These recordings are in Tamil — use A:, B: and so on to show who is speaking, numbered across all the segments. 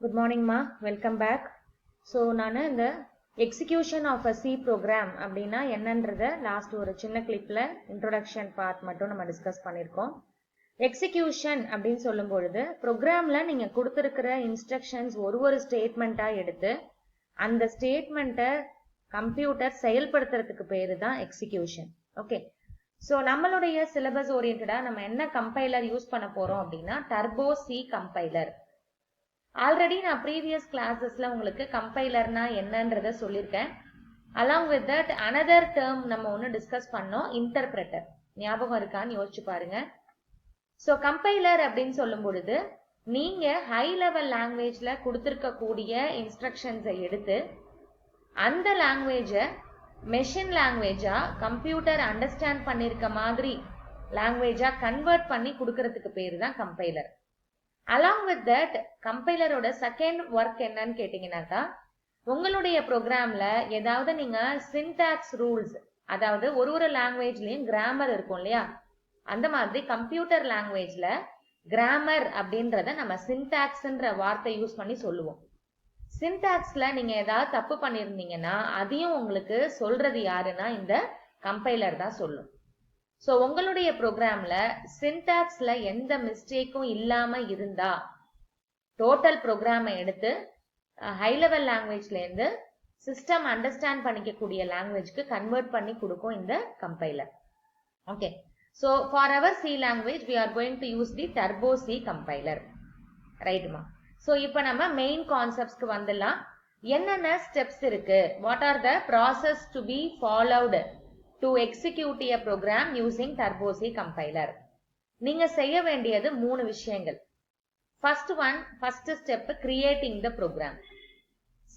A: Good morning ma, welcome back. So நானு இந்த execution of a C program அப்படின்னா என்னன்றத லாஸ்ட் ஒரு சின்ன கிளிப்ல introduction part மட்டும் நம்ம டிஸ்கஸ் பண்ணிருக்கோம். execution அப்படின்னு சொல்லும் பொழுது ப்ரோக்ராம்ல நீங்க கொடுத்திருக்கிற இன்ஸ்ட்ரக்ஷன்ஸ் ஒரு ஸ்டேட்மெண்டா எடுத்து அந்த ஸ்டேட்மெண்ட்டை கம்ப்யூட்டர் செயல்படுத்துறதுக்கு பேரு தான் execution. ஓகே, ஸோ நம்மளுடைய சிலபஸ் ஓரியன்டா நம்ம என்ன கம்பைலர் யூஸ் பண்ண போறோம் அப்படின்னா டர்போ சி கம்பைலர். ஆல்ரெடி நான் ப்ரீவியஸ் கிளாஸஸ்ல உங்களுக்கு கம்பைலர்னா என்னன்றத சொல்லியிருக்கேன். Along with that another term நம்ம ஒன்று டிஸ்கஸ் பண்ணோம், இன்டர்பிரட்டர். ஞாபகம் இருக்கான்னு யோசிச்சு பாருங்க. ஸோ கம்பைலர் அப்படின்னு சொல்லும் பொழுது நீங்க ஹை லெவல் லாங்குவேஜ்ல கொடுத்துருக்கக்கூடிய இன்ஸ்ட்ரக்ஷன்ஸை எடுத்து அந்த லாங்குவேஜை மெஷின் லாங்குவேஜா கம்ப்யூட்டர் அண்டர்ஸ்டாண்ட் பண்ணிருக்க மாதிரி லாங்குவேஜா கன்வெர்ட் பண்ணி கொடுக்கறதுக்கு பேரு தான் கம்பைலர். அலாங் வித் தட் கம்பைலரோட செகண்ட் ஒர்க் என்னன்னு கேட்டீங்கன்னாக்கா, உங்களுடைய ப்ரோக்ராம்ல ஏதாவது நீங்க சின்டாக்ஸ் ரூல்ஸ், அதாவது ஒரு லாங்குவேஜ்லயும் கிராமர் இருக்கும் இல்லையா, அந்த மாதிரி கம்ப்யூட்டர் லாங்குவேஜ்ல கிராமர் அப்படின்றத நம்ம சின்டாக்ஸ்ன்ற வார்த்தை யூஸ் பண்ணி சொல்லுவோம். சின்டாக்ஸ்ல நீங்க ஏதாவது தப்பு பண்ணிருந்தீங்கன்னா அதையும் உங்களுக்கு சொல்றது யாருன்னா இந்த கம்பைலர் தான் சொல்லும். ஸோ உங்களுடைய ப்ரோக்ராம்ல சின்டாக்ஸ்ல எந்த மிஸ்டேக்கும் இல்லாம இருந்தா டோட்டல் ப்ரோக்ராமை எடுத்து ஹை லெவல் லாங்குவேஜ்ல இருந்து சிஸ்டம் அண்டர்ஸ்டாண்ட் பண்ணிக்கக்கூடிய லாங்குவேஜ்க்கு கன்வெர்ட் பண்ணி கொடுக்கும் இந்த compiler. Okay, so for our C language we are going to use the Turbo C compiler. ரைட்டுமா? ஸோ இப்போ நம்ம மெயின் கான்செப்ட்ஸ்க்கு வந்துடலாம். என்னென்ன ஸ்டெப்ஸ் இருக்கு, what are the process to be followed to execute a program using Turbo C compiler. நீங்க செய்ய வேண்டியது 3 விஷயங்கள். first step creating the program.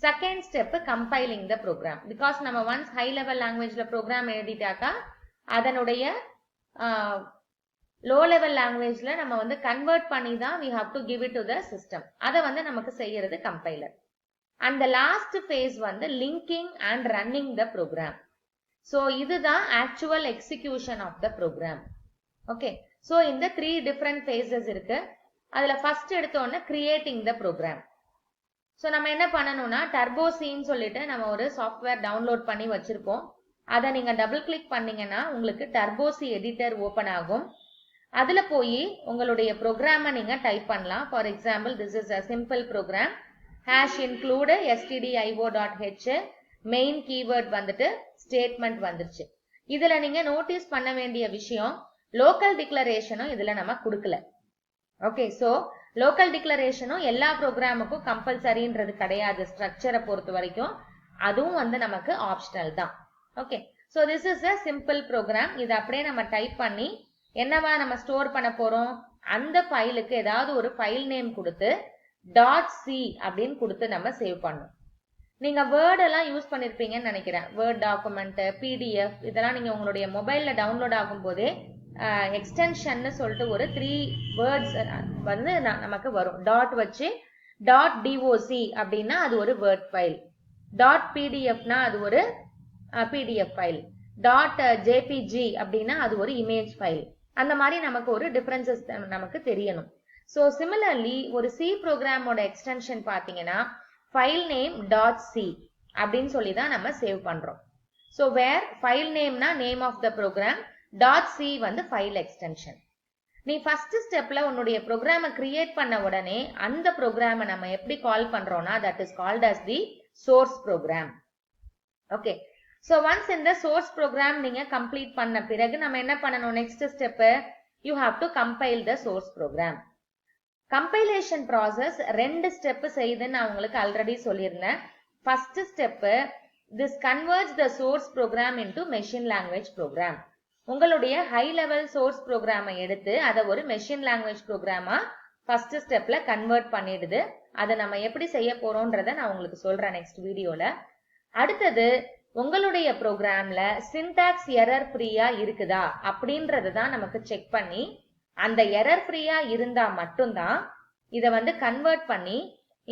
A: Second step compiling the program. Because நம்ம once high level languageல program எழுதிட்டாக்கா அதனுடைய low level languageல நம்ம வந்து convert பண்ணி தான் we have to give it to the system. அதை வந்து நமக்கு செய்யறது compiler. And the last phase வந்து linking and running the program. So இதுதான் actual execution of the program. Okay, so இந்த 3 different phases இருக்கு. அதுல first எடுத்தோன்னா creating the program. So நம்ம என்ன பண்ணணும்னா டர்போ சின்னு சொல்லிட்டு நம்ம ஒரு சாஃப்ட்வேர் டவுன்லோட் பண்ணி வச்சிருக்கோம். அதை நீங்க டபுள் கிளிக் பண்ணீங்கன்னா உங்களுக்கு டர்போ சி எடிட்டர் ஓபன் ஆகும். அதுல போய் உங்களுடைய ப்ரோக்ராமை நீங்க டைப் பண்ணலாம். For example this is a simple program #include stdio.h main keyword வந்துட்டு ஸ்டேட்மெண்ட் வந்துருச்சு. இதுல நீங்க நோட்டீஸ் பண்ண வேண்டிய விஷயம், லோக்கல் டிக்ளரேஷனும் இதுல நம்ம கொடுக்கல. ஓகே, சோ லோக்கல் டிக்ளரேஷனும் எல்லா ப்ரோக்ராமுக்கும் கம்பல்சரின்றது கிடையாது. ஸ்ட்ரக்சரை பொறுத்த வரைக்கும் அதுவும் வந்து நமக்கு ஆப்ஷனல் தான். Okay, so this is a simple program. இது அப்படியே நம்ம டைப் பண்ணி என்னவா நம்ம ஸ்டோர் பண்ண போறோம், அந்த ஃபைலுக்கு ஏதாவது ஒரு ஃபைல் நேம் கொடுத்து .c அப்படின்னு கொடுத்து நம்ம சேவ் பண்ணணும். நீங்க வேர்ட் எல்லாம் யூஸ் பண்ணிருப்பீங்கன்னு நினைக்கிறேன். வேர்ட் டாக்குமெண்ட், பிடிஎஃப் இதெல்லாம் நீங்க உங்களுடைய மொபைல்ல டவுன்லோட் ஆகும் போதே எக்ஸ்டென்ஷன் சொல்லிட்டு ஒரு 3 வேர்ட்ஸ் வந்து நமக்கு வரும். டாட் வச்சு .doc அப்படின்னா அது ஒரு வேர்ட் ஃபைல், .pdfனா அது ஒரு பிடிஎஃப் ஃபைல், .jpg அப்படின்னா அது ஒரு இமேஜ் ஃபைல். அந்த மாதிரி நமக்கு ஒரு டிஃபரன்சஸ் நமக்கு தெரியணும். ஸோ சிமிலர்லி ஒரு சி ப்ரோக்ராமோட எக்ஸ்டென்ஷன் பார்த்தீங்கன்னா ஃபைல் நேம் .c அப்படின்னு சொல்லி தான் நம்ம சேவ் பண்றோம். ஸோ வேர் ஃபைல் நேம்னா name of the program, .c வந்து ஃபைல் எக்ஸ்டென்ஷன். நீ ஃபர்ஸ்ட் ஸ்டெப்ல உன்னுடைய ப்ரோக்ராமை கிரியேட் பண்ண உடனே அந்த ப்ரோக்ராமை நம்ம எப்படி கால் பண்றோம்னா that is called as the source program. Okay, so once இந்த சோர்ஸ் ப்ரோக்ராம் நீங்க கம்ப்ளீட் பண்ண பிறகு நம்ம என்ன பண்ணணும், next step you have to compile the source program. Compilation process 2 step செய்து நான் உங்களுக்கு ஆல்ரெடி சொல்லியிருந்தேன். First step this converts the source program into machine language program. உங்களுடைய ஹை லெவல் சோர்ஸ் ப்ரோக்ராமை எடுத்து அதை ஒரு மெஷின் லாங்குவேஜ் ப்ரோக்ராமா ஃபர்ஸ்ட் ஸ்டெப்ல கன்வெர்ட் பண்ணிடுது. அதை நம்ம எப்படி செய்ய போறோம்ன்றத நான் உங்களுக்கு சொல்றேன் நெக்ஸ்ட் வீடியோல. அடுத்தது உங்களுடைய ப்ரோக்ராம்ல சின்டாக்ஸ் எரர் ஃப்ரீயா இருக்குதா அப்படின்றது தான் நமக்கு செக் பண்ணி, அந்த எரர் ஃப்ரீயா இருந்தா மட்டும்தான் இதை வந்து கன்வெர்ட் பண்ணி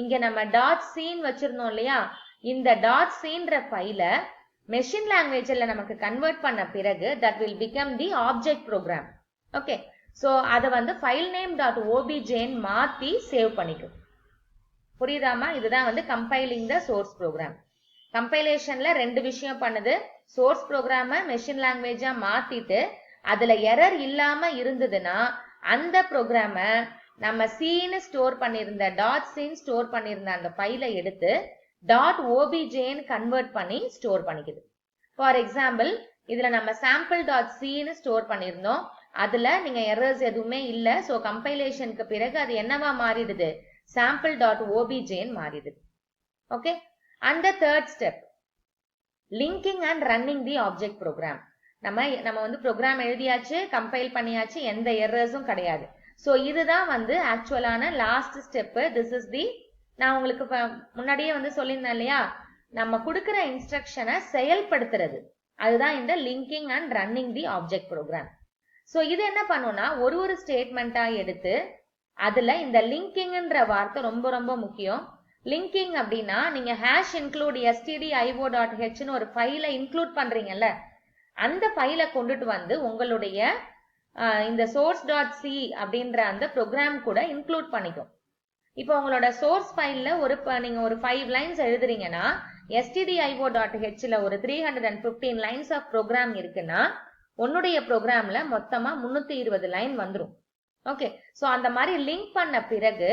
A: இங்க நம்ம .c வச்சிருந்தோம் இல்லையா, இந்த .cன்ற ஃபைல மெஷின் லாங்குவேஜ்ல நமக்கு கன்வெர்ட் பண்ண பிறகு that will become the object program. Okay, so அதை வந்து ஃபைல் நேம் .obj மாத்தி சேவ் பண்ணிக்கும். புரியுதாமா? இதுதான் வந்து கம்பைலிங் த சோர்ஸ் ப்ரோக்ராம். கம்பைலேஷன்ல ரெண்டு விஷயம் பண்ணுது. சோர்ஸ் ப்ரோக்ராம மெஷின் லாங்குவேஜா மாத்திட்டு அதுல எரர் இல்லாம இருந்ததுன்னா அந்த ப்ரோக்ராம நம்ம சீன்னு ஸ்டோர் பண்ணியிருந்த .c ஸ்டோர் பண்ணியிருந்த அந்த ஃபைலை எடுத்து .objன்னு கன்வெர்ட் பண்ணி ஸ்டோர் பண்ணிக்குது. ஃபார் எக்ஸாம்பிள் இதுல நம்ம sample.cன்னு ஸ்டோர் பண்ணியிருந்தோம். அதுல நீங்க எரர்ஸ் எதுவுமே இல்ல. சோ கம்பைலேஷனுக்கு பிறகு அது என்னவா மாறிடுது? sample.objன்னு மாறிடுது. Okay. And the third step, linking and running the object program. நம்ம வந்து ப்ரோக்ராம் எழுதியாச்சு, கம்பைல் பண்ணியாச்சு, எந்த எரர்ஸும் கிடையாது. சோ இதுதான் வந்து ஆக்சுவலான last step. This is the, நான் உங்களுக்கு முன்னாடியே வந்து சொல்லியிருந்தேன் இல்லையா, நம்ம கொடுக்கிற இன்ஸ்ட்ரக்ஷனை செயல்படுத்துறது, அதுதான் இந்த linking and running the object program. So இது என்ன பண்ணும்னா ஒரு ஸ்டேட்மெண்டா எடுத்து அதுல இந்த லிங்கிங்ன்ற வார்த்தை ரொம்ப ரொம்ப முக்கியம். லிங்கிங் அப்படின்னா நீங்க #include stdio.hன்னு ஒரு ஃபைலை இன்க்ளூட் பண்றீங்கல்ல, அந்த ஃபைலை கொண்டுட்டு வந்து உங்களுடைய இந்த source.c அப்படின்ற அந்த ப்ரோக்ராம் கூட இன்க்ளூட் பண்ணிக்கும். இப்போ உங்களோட சோர்ஸ் ஃபைல்ல நீங்க ஒரு 5 லைன்ஸ் எழுதுறீங்கன்னா stdio.hல ஒரு 315 லைன்ஸ் ஆஃப் ப்ரோக்ராம் இருக்குன்னா உன்னுடைய ப்ரோக்ராம்ல மொத்தமா 320 லைன் வந்துரும். ஓகே. சோ அந்த மாதிரி லிங்க் பண்ண பிறகு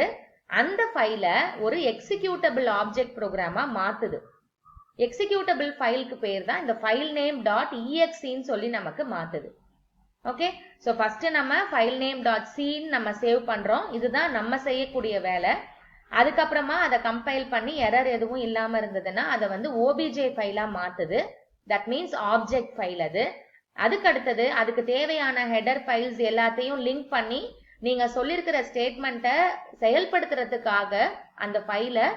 A: அந்த ஃபைலை ஒரு எக்ஸிக்யூட்டபிள் ஆப்ஜெக்ட் ப்ரோக்ராமா மாத்துது. எக்ஸிக்யூட்டபிள் ஃபைலுக்கு பேர் தான் இந்த ஃபைல் நேம் .exeன்னு சொல்லி நமக்கு மாத்துது. ஓகே. சோ ஃபர்ஸ்ட் நம்ம ஃபைல் நேம் .cன்னு நம்ம சேவ் பண்றோம். இதுதான் நம்ம செய்யக்கூடிய வேலை. அதுக்கப்புறமா அதை கம்பைல் பண்ணி எரர் எதுவும் இல்லாம இருந்ததுன்னா அதை வந்து obj ஃபைலா மாத்துது. தட் மீன்ஸ் ஆப்ஜெக்ட் ஃபைல் அது. அதுக்கு அடுத்தது அதுக்கு தேவையான ஹெடர் ஃபைல்ஸ் எல்லாத்தையும் லிங்க் பண்ணி நீங்க சொல்லியிருக்கிற ஸ்டேட்மெண்ட்டை செயல்படுத்துறதுக்காக அந்த ஃபைலை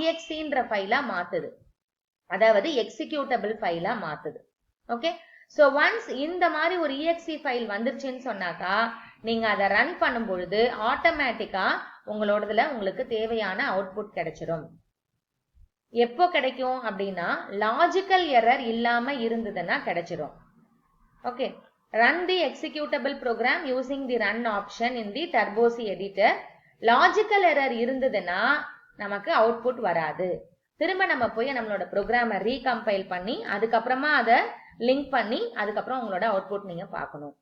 A: .exeன்ற ஃபைலா மாத்துது. அதாவது எக்ஸிக்யூட்டபிள் ஃபைலா மாத்துது. ஓகே. சோ ஒன்ஸ் இந்த மாதிரி ஒரு exe ஃபைல் வந்துருச்சுன்னு சொன்னாக்கா நீங்க அதை ரன் பண்ணும் பொழுது ஆட்டோமேட்டிக்கா உங்களோடதுல உங்களுக்கு தேவையான அவுட்புட் கிடைச்சிடும். எப்போ கிடைக்கும் அப்படின்னா லாஜிக்கல் எரர் இல்லாம இருந்ததுன்னா கிடைச்சிடும். Okay. Run the executable program using the run option in the turbo C editor. Logical error இருந்ததுன்னா நமக்கு அவுட்புட் வராது. திரும்ப நம்ம போய் நம்மளோட ப்ரோக்ராமை ரீகம்பைல் பண்ணி அதுக்கப்புறமா அதை லிங்க் பண்ணி அதுக்கப்புறம் உங்களோட அவுட்புட் நீங்க பார்க்கணும்.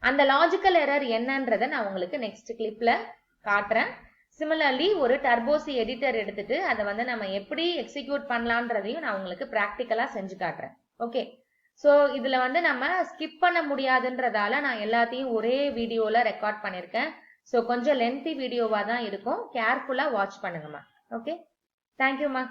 A: அந்த லாஜிக்கல் எரர் என்னன்றதை நான் உங்களுக்கு நெக்ஸ்ட் கிளிப்ல காட்டுறேன். சிமிலர்லி ஒரு டர்போ C எடிட்டர் எடுத்துட்டு அதை வந்து நம்ம எப்படி எக்ஸிக்யூட் பண்ணலான்றதையும் நான் உங்களுக்கு பிராக்டிக்கலா செஞ்சு காட்டுறேன். ஓகே. சோ இதுல வந்து நம்ம ஸ்கிப் பண்ண முடியாதுன்றதால நான் எல்லாத்தையும் ஒரே வீடியோல ரெக்கார்ட் பண்ணிருக்கேன். சோ கொஞ்சம் லென்த்தி வீடியோவா தான் இருக்கும். கேர்ஃபுல்லா வாட்ச் பண்ணுங்கம்மா. ஓகே. தேங்க்யூம்மா.